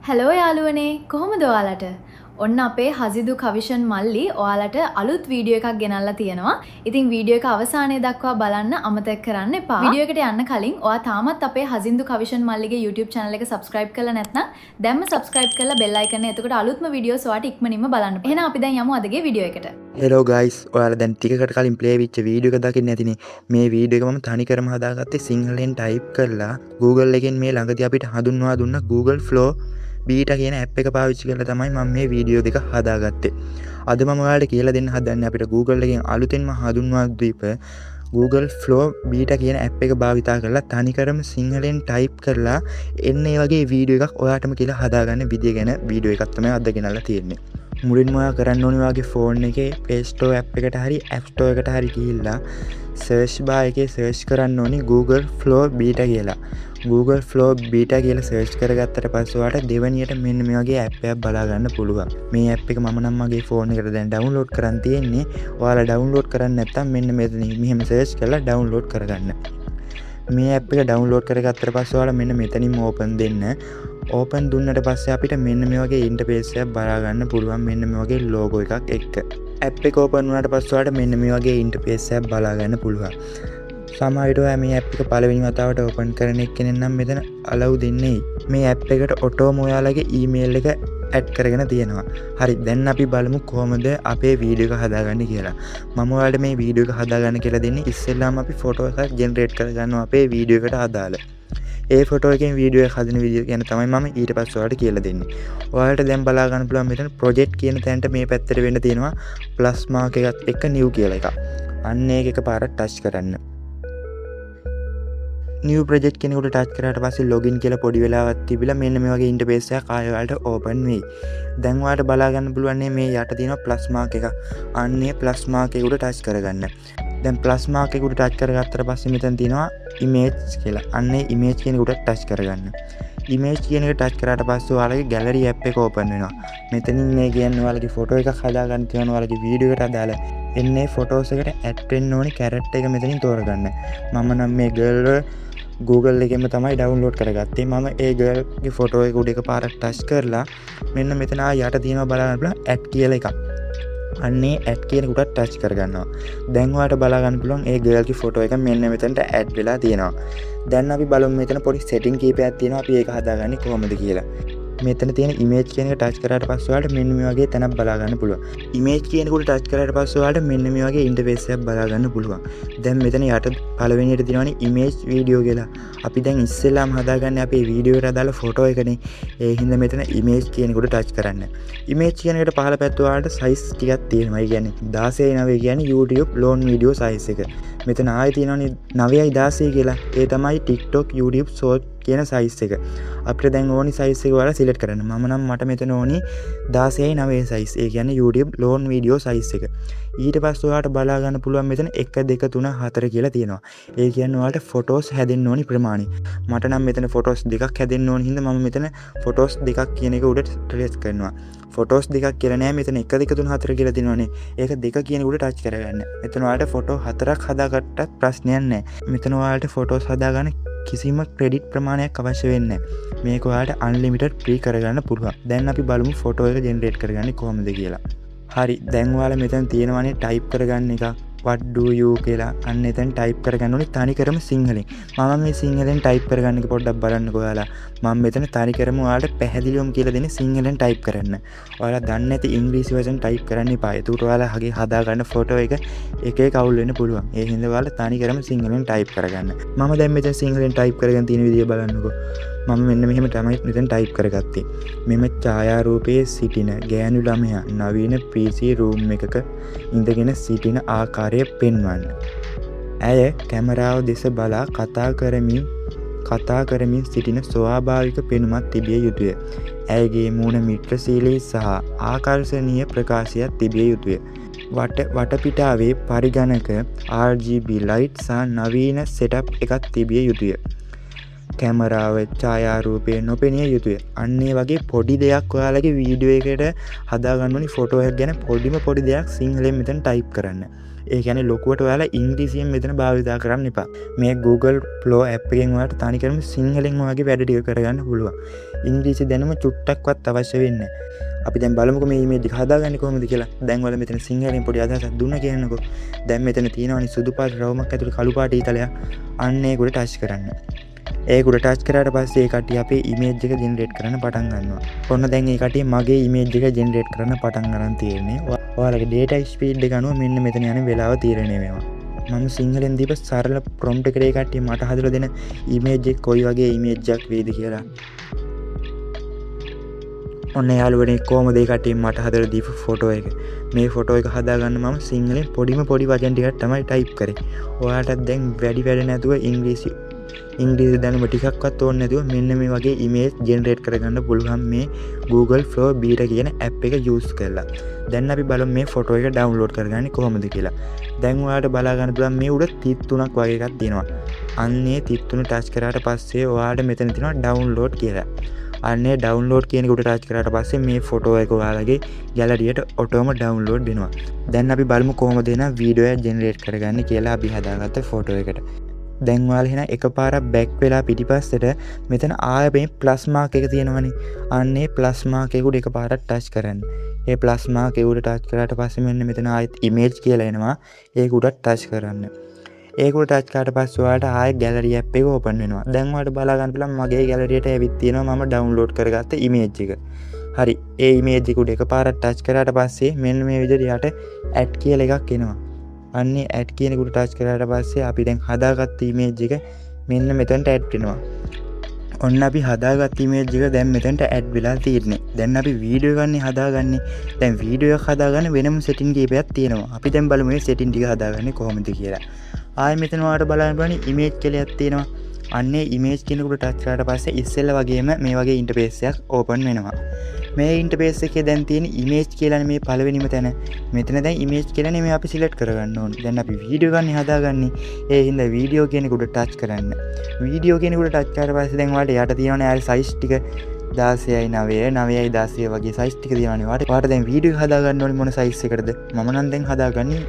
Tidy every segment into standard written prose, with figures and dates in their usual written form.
Hello යාළුවනේ කොහොමද ඔයාලට? ඔන්න අපේ හසිදු කවිෂන් මල්ලි ඔයාලට අලුත් වීඩියෝ එකක් ගෙනල්ලා තියෙනවා. ඉතින් වීඩියෝ එක අවසානයේ දක්වා බලන්න අමතක කරන්න එපා. වීඩියෝ එකට යන්න කලින් ඔයා තාමත් අපේ හසින්දු කවිෂන් මල්ලිගේ YouTube channel එක subscribe කරලා නැත්නම් දැන්ම subscribe කරලා bell icon එක එතකොට අලුත්ම වීඩියෝස් ඔයාට ඉක්මනින්ම බලන්න. එහෙනම් අපි දැන් යමු අදගේ වීඩියෝ එකට. හෙලෝ ගයිස්, ඔයාලා දැන් ටිකකට කලින් ප්ලේ වෙච්ච වීඩියෝ එක දකින්න ඇතිනේ. මේ වීඩියෝ එක මම තනිකරම හදාගත්තේ සිංහලෙන් ටයිප් කරලා Google එකෙන් මේ ළඟදී අපිට හඳුන්වා දුන්න Google Flow බීටා කියන ඇප් එක පාවිච්චි කරලා තමයි මම මේ වීඩියෝ දෙක හදාගත්තේ. අද මම ඔයාලට කියලා දෙන්න හදන්නේ අපිට Google එකෙන් අලුතෙන්ම හඳුන්වා දීප Google Flow බීටා කියන ඇප් එක භාවිතා කරලා තනිකරම සිංහලෙන් ටයිප් කරලා එන්න ඒ වගේ වීඩියෝ එකක් ඔයාටම කියලා හදාගන්න විදිය ගැන වීඩියෝ එකක් තමයි අද ගෙනල්ලා තියෙන්නේ. මුලින්ම ඔයා කරන්න ඕනේ ඔයාගේ ෆෝන් එකේ Play Store app එකට හරි App Store එකට හරි ගිහිල්ලා search bar එකේ search කරන්න ඕනේ Google Flow Beta කියලා. Google Flow Beta කියලා search කරගත්තට පස්සේ ඔයාට දෙවැනියට මෙන්න මේ වගේ app එකක් බලා ගන්න පුළුවන්. මේ app එක මම නම් මගේ ෆෝන් එකට දැන් download කරන් තියෙන්නේ. ඔයාලා download කරන්නේ නැත්නම් මෙන්න මෙතන මෙහෙම search කරලා download කරගන්න. මේ app එක download කරගත්තට පස්සේ ඔයාලා මෙන්න මෙතනින් open දෙන්න. open දුන්නට පස්සේ අපිට මෙන්න මේ වගේ interface එකක් බලා ගන්න පුළුවන්. මෙන්න මේ වගේ logo එකක් එක්ක. app එක open වුණාට පස්සේ ඔයාලට මෙන්න මේ වගේ interface එකක් බලා ගන්න පුළුවන්. සමහරවිට ඔයා මේ app එක පළවෙනි වතාවට open කරන එක්කෙනෙක් නම් මෙතන allow දෙන්නේ. මේ app එකට ඔටෝම ඔයාලගේ email එක add කරගෙන තියෙනවා. හරි, දැන් අපි බලමු කොහොමද අපේ වීඩියෝ එක හදාගන්නේ කියලා. මම ඔයාලට මේ වීඩියෝ එක හදාගන්න කියලා දෙන්නේ ඉස්සෙල්ලාම අපි ෆොටෝ එකක් generate කරගන්නවා අපේ වීඩියෝ එකට අදාළ. ඒ ෆොටෝ එකෙන් වීඩියෝ එක හදන විදිය ගැන තමයි මම ඊට පස්සේ ඔයාලට කියලා දෙන්නේ. ඔයාලට දැන් බලා ගන්න පුළුවන් මෙතන project කියන තැනට මේ පැත්තට වෙන්න තියෙනවා plus mark එකත් එක්ක new කියලා එකක්. අන්න ඒක එකපාරට touch කරන්න. new project කෙනෙකුට touch කරාට පස්සේ login කියලා පොඩි වෙලාවක් තිබිලා මෙන්න මේ වගේ interface එකක් ආයෙ ඔයාලට open වෙයි. දැන් ඔයාලට බලා ගන්න පුළුවන් මේ යට තියෙන plus mark එක. අන්නේ plus mark එක උඩ touch කරගන්න. දැන් plus mark එක උඩ touch කරගත්තට පස්සේ මෙතන තියෙනවා image කියලා. අන්නේ image කියන උඩ touch කරගන්න. image කියන එක touch කරාට පස්සේ ඔයාලගේ gallery app එක open වෙනවා. මෙතනින් මේ කියන්නේ ඔයාලගේ photo එකක් හදාගන්න තියෙනවා ඔයාලගේ video එකට අදාළ. එන්නේ photos එකට add වෙන්න ඕනේ character එක මෙතනින් තෝරගන්න. මම නම් මේ girl Google එකෙන්ම තමයි download කරගත්තේ. මම ඒ girl ගේ photo එක උඩ එකපාරක් touch කරලා මෙන්න මෙතන යට තියෙනවා බලන්න පුළුවන් add කියලා එකක්. අන්නේ add කියන උඩට touch කරගන්නවා. දැන් ඔයාලට බලා ගන්න පුළුවන් ඒ girl ගේ photo එක මෙන්න මෙතනට add වෙලා තියෙනවා. දැන් අපි බලමු මෙතන පොඩි setting කීපයක් තියෙනවා අපි ඒක හදාගන්නේ කොහොමද කියලා. මෙතන තියෙන image කියන එක touch කරාට පස්සේ ඔයාලට මෙන්න මේ වගේ තැනක් බලා ගන්න පුළුවන්. image කියන එකට touch කරාට පස්සේ ඔයාලට මෙන්න මේ වගේ interface එකක් බලා ගන්න පුළුවන්. දැන් මෙතන යට පළවෙනියට තියෙනවානේ image video කියලා. අපි දැන් ඉස්සෙල්ලාම හදාගන්නේ අපේ වීඩියෝ එකට අදාළ ෆොටෝ එකනේ. ඒ හින්දා මෙතන image කියන එකට touch කරන්න. image කියන එකට පහළ පැත්තේ ඔයාලට size ටිකක් තියෙනවා. ඒ කියන්නේ 16:9 කියන්නේ YouTube long video size එක. මෙතන ආයෙ තියෙනවානේ 9:16 කියලා. ඒ තමයි TikTok YouTube short කියන size එක. අපිට දැන් ඕනි size එක ඔයාලා select කරන්න. මම නම් මට මෙතන ඕනි 16:9 size. ඒ කියන්නේ YouTube long video size එක. ඊට පස්සේ ඔයාලට බලා ගන්න පුළුවන් මෙතන 1 2 3 4 කියලා තියෙනවා. ඒ කියන්නේ ඔයාලට photos හැදෙන්න ඕනි ප්‍රමාණය. මට නම් මෙතන photos දෙකක් හැදෙන්න ඕනි හින්දා මම මෙතන photos දෙකක් කියන එක උඩට press කරනවා. photos දෙකක් කියලා නෑ මෙතන 1 2 3 4 කියලා තියෙනවානේ. ඒක දෙක කියන උඩ touch කරගන්න. මෙතන ඔයාලට photo 4ක් හදාගත්තත් ප්‍රශ්නයක් නෑ. මෙතන ඔයාලට photos හදාගන්න කිසිම ක්‍රෙඩිට් ප්‍රමාණයක් අවශ්‍ය වෙන්නේ නැහැ. මේක ඔයාලට unlimited free කරගන්න පුළුවන්. දැන් අපි බලමු ෆොටෝ එක ජෙනරේට් කරගන්නේ කොහොමද කියලා. හරි, දැන් ඔයාලා මෙතන තියෙනවානේ ටයිප් කරගන්න එක. what do you කියලා. අන්න එතන ටයිප් කරගන්න ඕනේ තනිකරම සිංහලෙන්. මම මේ සිංහලෙන් ටයිප් කරගන්න එක පොඩ්ඩක් බලන්නකෝ ඔයාලා. මම මෙතන තනිකරම ඔයාලට පැහැදිලිවම කියලා දෙන්නේ සිංහලෙන් ටයිප් කරන්න. ඔයාලා දන්නේ නැති ඉංග්‍රීසි වචන ටයිප් කරන්න එපා. ඒකට ඔයාලා හගේ හදාගන්න ෆොටෝ එක එක එක අවුල් වෙන්න පුළුවන්. ඒ හින්දා ඔයාලා තනිකරම සිංහලෙන් ටයිප් කරගන්න. මම දැන් මෙතන සිංහලෙන් ටයිප් කරගෙන තියෙන විදිය බලන්නකෝ. මම මෙන්න මෙහෙම තමයි මෙතන ටයිප් කරගත්තේ. මෙම ඡායාරූපයේ සිටින ගෑනු ළමයා නවීන PC room එකක ඉඳගෙන සිටින ආකාරය පෙන්වන්න. ඇය කැමරාව දෙස බලා කතා කරමින් සිටින ස්වාභාවික පෙනුමක් තිබිය යුතුය. ඇයගේ මූණ මිත්‍රශීලී සහ ආකර්ෂණීය ප්‍රකාශයක් තිබිය යුතුය. වටපිටාවේ පරිගණක RGB light සහ නවීන setup එකක් තිබිය යුතුය. කැමරාව ඡායාරූපය නොපෙනිය යුතුය. අන්න ඒ වගේ පොඩි දෙයක් ඔයාලගේ වීඩියෝ එකකට හදාගන්න ඕනි ෆොටෝ එකක් ගැන පොඩි දෙයක් සිංහලෙන් මෙතන ටයිප් කරන්න. ඒ කියන්නේ ලොකුවට ඔයාලා ඉංග්‍රීසියෙන් මෙතන භාවිතා කරන්න එපා. මේ Google Flow app එකෙන් ඔයාලට තනිකරම සිංහලෙන් ඔයාගේ වැඩ ටික කරගන්න පුළුවන්. ඉංග්‍රීසි දැනුම චුට්ටක්වත් අවශ්‍ය වෙන්නේ නැහැ. අපි දැන් බලමුකෝ මේ ඉමේජ් එක හදාගන්නේ කොහොමද කියලා. දැන් ඔයාලා මෙතන සිංහලෙන් පොඩි අදහසක් දුන්නා කියන්නකෝ. දැන් මෙතන තියෙනවනේ සුදු පාට රවුමක් ඇතුළේ කළු පාට ඊතලයක්. අන්න ඒක උඩ ටච් කරන්න. ඒක උඩ ටච් කරාට පස්සේ ඒ කට්ටිය අපේ ඉමේජ් එක ජෙනරේට් කරන්න පටන් ගන්නවා. ඔන්න දැන් ඒ කට්ටිය මගේ ඉමේජ් එක ජෙනරේට් කරන්න පටන් ගන්න තියෙන්නේ. ඔයාලගේ data speed එක අනුව මෙන්න මෙතන යන වෙලාව තීරණය වෙනවා. මම සිංහලෙන් දීප සරල ප්‍රොම්ප්ට් එකකට ඒ කට්ටිය මට හදලා දෙන ඉමේජ් එක කොයි වගේ ඉමේජ් එකක් වේද කියලා. ඔන්න යාළුවනේ කොහොමද ඒ කට්ටිය මට හදලා දීපු ෆොටෝ එක. මේ ෆොටෝ එක හදාගන්න මම සිංහලෙන් පොඩි වචන ටිකක් තමයි ටයිප් කරේ. ඔයාලටත් දැන් වැඩ නැතුව ඉංග්‍රීසි දැනුම ටිකක්වත් ඕනේ නැතුව මෙන්න මේ වගේ ඉමේජ් ජෙනරේට් කරගන්න පුළුවන් මේ Google Flow Beta කියන app එක use කරලා. දැන් අපි බලමු මේ ෆොටෝ එක ඩවුන්ලෝඩ් කරගන්නේ කොහොමද කියලා. දැන් ඔයාලට බලා ගන්න පුළුවන් මේ උඩ තිත් තුනක් වගේ එකක් තියෙනවා. අන්නේ තිත් තුන ටච් කරාට පස්සේ ඔයාලට මෙතන තියෙනවා ඩවුන්ලෝඩ් කියලා. අන්නේ ඩවුන්ලෝඩ් කියන එක උඩ ටච් කරාට පස්සේ මේ ෆොටෝ එක ඔයාලගේ ගැලරියට ඔටෝම ඩවුන්ලෝඩ් වෙනවා. දැන් අපි බලමු කොහොමද එන වීඩියෝ එක ජෙනරේට් කරගන්නේ කියලා අපි හදාගත්ත ෆොටෝ එකට. දැන් ඔයාලා එහෙනම් එකපාරක් බැක් වෙලා පිටිපස්සට මෙතන ආයෙ මේ ප්ලස් මාක් එක තියෙනවනේ. අන්නේ ප්ලස් මාක් එක උඩ එකපාරක් ටච් කරන්න. ඒ ප්ලස් මාක් එක උඩ ටච් කරාට පස්සේ මෙන්න මෙතන ආයෙත් ඉමේජ් කියලා එනවා. ඒක උඩ ටච් කරන්න. ඒක උඩ ටච් කරාට පස්සේ ඔයාලට ආයෙ ගැලරි ඇප් එක ඕපන් වෙනවා. දැන් ඔයාලට බලා ගන්න පුළුවන් මගේ ගැලරියට ඇවිත් තියෙනවා මම ඩවුන්ලෝඩ් කරගත්ත ඉමේජ් එක. හරි. ඒ ඉමේජ් එක උඩ එකපාරක් ටච් කරාට පස්සේ මෙන්න මේ විදිහට යට ඇඩ් කියලා එකක් එනවා. අන්නේ ඇඩ් කියන එකට ටච් කරාට පස්සේ අපි දැන් හදාගත්ත ඉමේජ් එක මෙන්න මෙතනට ඇඩ් වෙනවා. ඔන්න අපි හදාගත්ත ඉමේජ් එක දැන් මෙතනට ඇඩ් වෙලා තියෙන්නේ. දැන් අපි වීඩියෝ ගන්න හදාගන්නේ. දැන් වීඩියෝ එක හදාගන්න වෙනම සෙටින් කීපයක් තියෙනවා. අපි දැන් බලමු මේ සෙටින් ටික හදාගන්නේ කොහොමද කියලා. ආයෙ මෙතන ඔයාලට බලන්න පුළුවන් ඉමේජ් කෙලයක් තියෙනවා. අන්නේ ඉමේජ් කෙනෙකුට ටච් කරාට පස්සේ ඉස්සෙල්ලා වගේම මේ වගේ ඉන්ටර්ෆේස් එකක් ඕපන් වෙනවා. මේ ඉන්ටර්ෆේස් එකේ දැන් තියෙන ඉමේජ් කියලානේ මේ පළවෙනිම තැන. මෙතන දැන් ඉමේජ් කියලානේ මේ අපි සිලෙක්ට් කරගන්න ඕනේ. දැන් අපි වීඩියෝ ගන්න හදාගන්නේ. ඒ හින්දා වීඩියෝ කෙනෙකුට ටච් කරන්න. වීඩියෝ කෙනෙකුට ටච් කරාට පස්සේ දැන් ඔයාලට යට තියෙනවනේ ආයේ සයිස් ටික 16යි 9යි 9යි 16 වගේ සයිස් ටික තියෙනවනේ. ඔයාලට දැන් වීඩියෝ හදාගන්න ඕනේ මොන සයිස් එකකටද? මම නම් දැන් හදාගන්නේ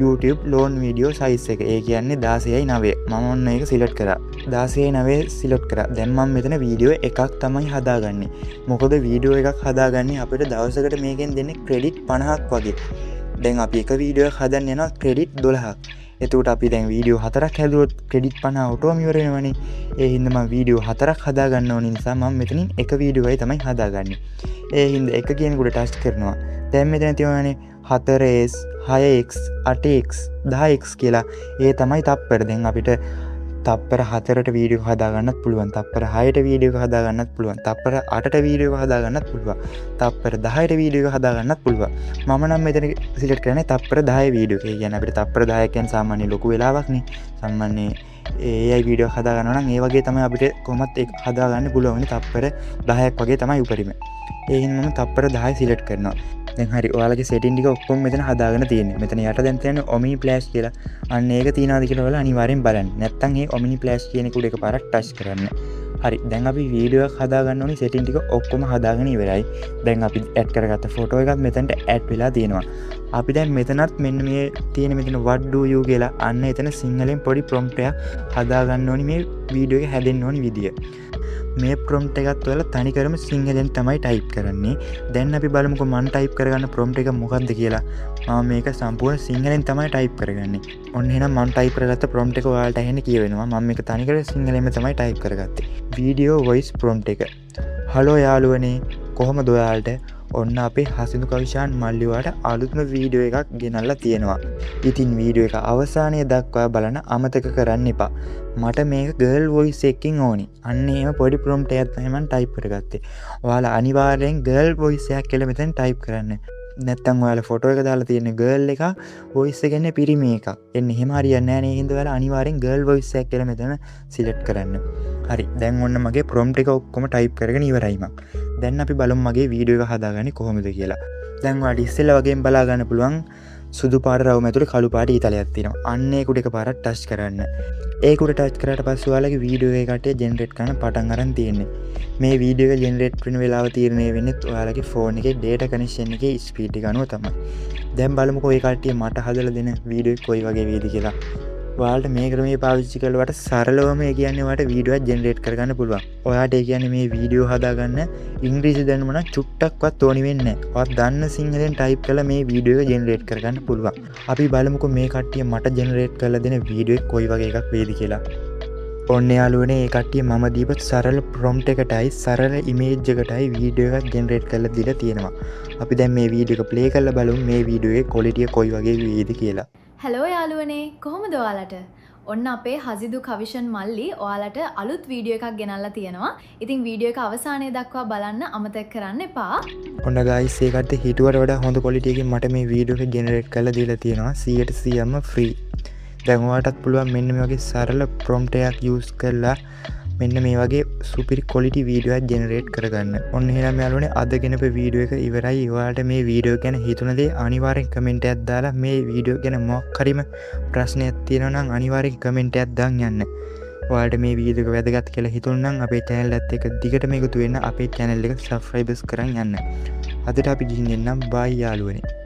YouTube ලෝන් වීඩියෝ සයිස් එක. ඒ කියන්නේ 16යි 9. මම ඔන්න ඒක සිලෙක්ට් කරා. 16යි 9 සිලෙක්ට් කරා. දැන් මම මෙතන වීඩියෝ එකක් තමයි හදාගන්නේ. මොකද වීඩියෝ එකක් හදාගන්නේ අපිට දවසකට මේකෙන් දෙන්නේ ක්‍රෙඩිට් 50ක් වගේ. දැන් අපි එක වීඩියෝ එකක් හදන්න යනවා ක්‍රෙඩිට් 12ක්. එතකොට අපි දැන් වීඩියෝ 4ක් හැදුවොත් ක්‍රෙඩිට් 50 ඔටෝම ඉවර වෙනවනේ. ඒ හින්දා මම වීඩියෝ 4ක් හදාගන්න ඕන නිසා මම මෙතනින් එක වීඩියෝ එකයි තමයි හදාගන්නේ. ඒ හින්දා එක කියන උඩ ටච් කරනවා. දැන් මෙතන තියෙනවානේ 4S 6X 8X 10X කියලා. ඒ තමයි තප්පර. දැන් අපිට තප්පර 4ට වීඩියෝ හදාගන්නත් පුළුවන්. තප්පර 6ට වීඩියෝ හදාගන්නත් පුළුවන්. තප්පර 8ට වීඩියෝ හදාගන්නත් පුළුවන්. තප්පර 10ට වීඩියෝ හදාගන්නත් පුළුවන්. මම නම් මෙතන සිලෙක්ට් කරන්නේ තප්පර 10 වීඩියෝ. ඒ කියන්නේ අපිට තප්පර 10 කියන්නේ සාමාන්‍ය ලොකු වෙලාවක් නේ. සාමාන්‍ය AI වීඩියෝ හදාගන්නවා නම් ඒ වගේ තමයි අපිට කොහොමත් ඒක හදාගන්න පුළුවන්. තප්පර 10ක් වගේ තමයි උපරිම. ඒ හින්දා මම තප්පර 10 සිලෙක්ට් කරනවා. දැන් හරි ඔයාලගේ සෙටින් ටික ඔක්කොම මෙතන හදාගෙන තියෙන්නේ. මෙතන යට දැන් තියෙන්නේ Omni Flash කියලා. අන්න ඒක තියනවාද කියලා ඔයාලා අනිවාර්යෙන් බලන්න. නැත්නම් මේ Omni Flash කියන එක උඩ එකපාරක් ටච් කරන්න. හරි. දැන් අපි වීඩියෝ එකක් හදාගන්න ඕනි. සෙටින් ටික ඔක්කොම හදාගෙන ඉවරයි. දැන් අපි ඇඩ් කරගත්ත ෆොටෝ එකක් මෙතනට ඇඩ් වෙලා තියෙනවා. අපි දැන් මෙතනත් මෙන්න මේ තියෙන මෙතන what do you කියලා අන්න එතන සිංහලෙන් පොඩි prompt එකක් හදාගන්න ඕනි මේ වීඩියෝ එක හැදෙන්න ඕනි විදිය. මේ prompt එකත් ඔයාලා තනිකරම සිංහලෙන් තමයි ටයිප් කරන්නේ. දැන් අපි බලමුකෝ මම ටයිප් කරගන්න prompt එක මොකක්ද කියලා. මම මේක සම්පූර්ණ සිංහලෙන් තමයි ටයිප් කරගන්නේ. ඔන්න එහෙනම් මම ටයිප් කරගත්ත prompt එක ඔයාලට ඇහෙන්න කියවෙනවා. මම මේක තනිකර සිංහලෙන්ම තමයි ටයිප් කරගත්තේ. වීඩියෝ වොයිස් prompt එක. හලෝ යාළුවනේ කොහොමද ඔයාලට? ඔන්න අපේ හසිදු කවිශාන් මල්ලිවාට අලුත්ම වීඩියෝ එකක් ගෙනල්ලා තියෙනවා. ඉතින් වීඩියෝ එක අවසානය දක්වා බලන්න අමතක කරන්න එපා. මට මේක ගර්ල් වොයිස් එකකින් ඕනි. අන්න එහෙම පොඩි ප්‍රොම්ප්ට් එකක් තමයි මම ටයිප් කරගත්තේ. ඔයාලා අනිවාර්යෙන් ගර්ල් වොයිස් එකක් කියලා මෙතන ටයිප් කරන්න. නැත්තම් ඔයාලා ෆොටෝ එක දාලා තියෙන ගර්ල් එක වොයිස් එක කියන්නේ පිරිමි එකක්. එන්නේ එහෙම හරියන්නේ නැහැ නේ. හින්දා ඔයාලා අනිවාර්යෙන් ගර්ල් වොයිස් එකක් කියලා මෙතන සිලෙක්ට් කරන්න. හරි. දැන් ඔන්න මගේ ප්‍රොම්ප්ට් එක ඔක්කොම ටයිප් කරගෙන ඉවරයි මම. දැන් අපි බලමු මගේ වීඩියෝ එක හදාගන්නේ කොහොමද කියලා. දැන් ඔයාලට ඉස්සෙල්ලා වගේම බලා ගන්න පුළුවන් සුදු පාට රවුම ඇතුලේ කළු පාට ඊතලයක් තියෙනවා. අන්න ඒක උඩ එකපාරක් ටච් කරන්න. ඒකුට ටච් කරට පස්සේ ඔයාලගේ වීඩියෝ එකට ජෙනරේට් කරන්න පටන් අරන් තියෙන්නේ. මේ වීඩියෝ එක ජෙනරේට් වෙන වෙලාව තීරණය වෙන්නේ ඔයාලගේ ෆෝන් එකේ data connection එකේ ස්පීඩ් එක අනුව තමයි. දැන් බලමුකෝ ඒ කට්ටිය මට හදලා දෙන වීඩියෝ එක කොයි වගේ වේද කියලා. ඔයාලට මේ ක්‍රමයේ පාවිච්චි කළාට සරලවම ඒ කියන්නේ ඔයාලට වීඩියෝ එකක් ජෙනරේට් කරගන්න පුළුවන්. ඔයාලට ඒ කියන්නේ මේ වීඩියෝ හදාගන්න ඉංග්‍රීසි දැනුම නම් චුට්ටක්වත් ඕනි වෙන්නේ නැහැ. ඔයාලා දන්න සිංහලෙන් ටයිප් කරලා මේ වීඩියෝ එක ජෙනරේට් කරගන්න පුළුවන්. අපි බලමුකෝ මේ කට්ටිය මට ජෙනරේට් කරලා දෙන වීඩියෝ එක කොයි වගේ එකක් වේද කියලා. ඔන්න යාළුවනේ ඒ කට්ටිය මම දීපු සරල ප්‍රොම්ප්ට් එකටයි සරල ඉමේජ් එකටයි වීඩියෝ එකක් ජෙනරේට් කරලා දීලා තියෙනවා. අපි දැන් මේ වීඩියෝ එක ප්ලේ කරලා බලමු මේ වීඩියෝ එකේ ක්වොලිටි එක කොයි වගේ වේද කියලා. හැලෝ යාළුවනේ කොහොමද ඔයාලට? ඔන්න අපේ හසිදු කවිෂන් මල්ලි ඔයාලට අලුත් වීඩියෝ එකක් ගෙනල්ලා තියෙනවා. ඉතින් වීඩියෝ එක අවසානයේ දක්වා බලන්න අමතක කරන්න එපා. ඔන්න ගයිස් ඒ කට්ටිය හිතුවට වඩා හොඳ ක්වොලිටි එකකින් මට මේ වීඩියෝ එක ජෙනරේට් කරලා දීලා තියෙනවා 100%ම ෆ්‍රී. දැන් ඔයාලටත් පුළුවන් මෙන්න මේ වගේ සරල ප්‍රොම්ප්ට් එකක් යූස් කරලා මෙන්න මේ වගේ සුපිරි ක්වොලිටි වීඩියෝ එකක් ජෙනරේට් කරගන්න. ඔන්න එහෙනම් යාළුවනේ අද ගෙනපු වීඩියෝ එක ඉවරයි. ඔයාලට මේ වීඩියෝ ගැන හිතුණ දේ අනිවාර්යෙන් කමෙන්ට් එකක් දාලා මේ වීඩියෝ ගැන මොකක් හරිම ප්‍රශ්නයක් තියෙනවා නම් අනිවාර්යෙන් කමෙන්ට් එකක් දාන්න යන්න. ඔයාලට මේ වීඩියෝ එක වැදගත් කියලා හිතුණා නම් අපේ channel එකත් එක්ක දිගටම එකතු වෙන්න අපේ channel එක subscribe කරන් යන්න. අදට අපි ගිහින් එන්නම් bye යාළුවනේ.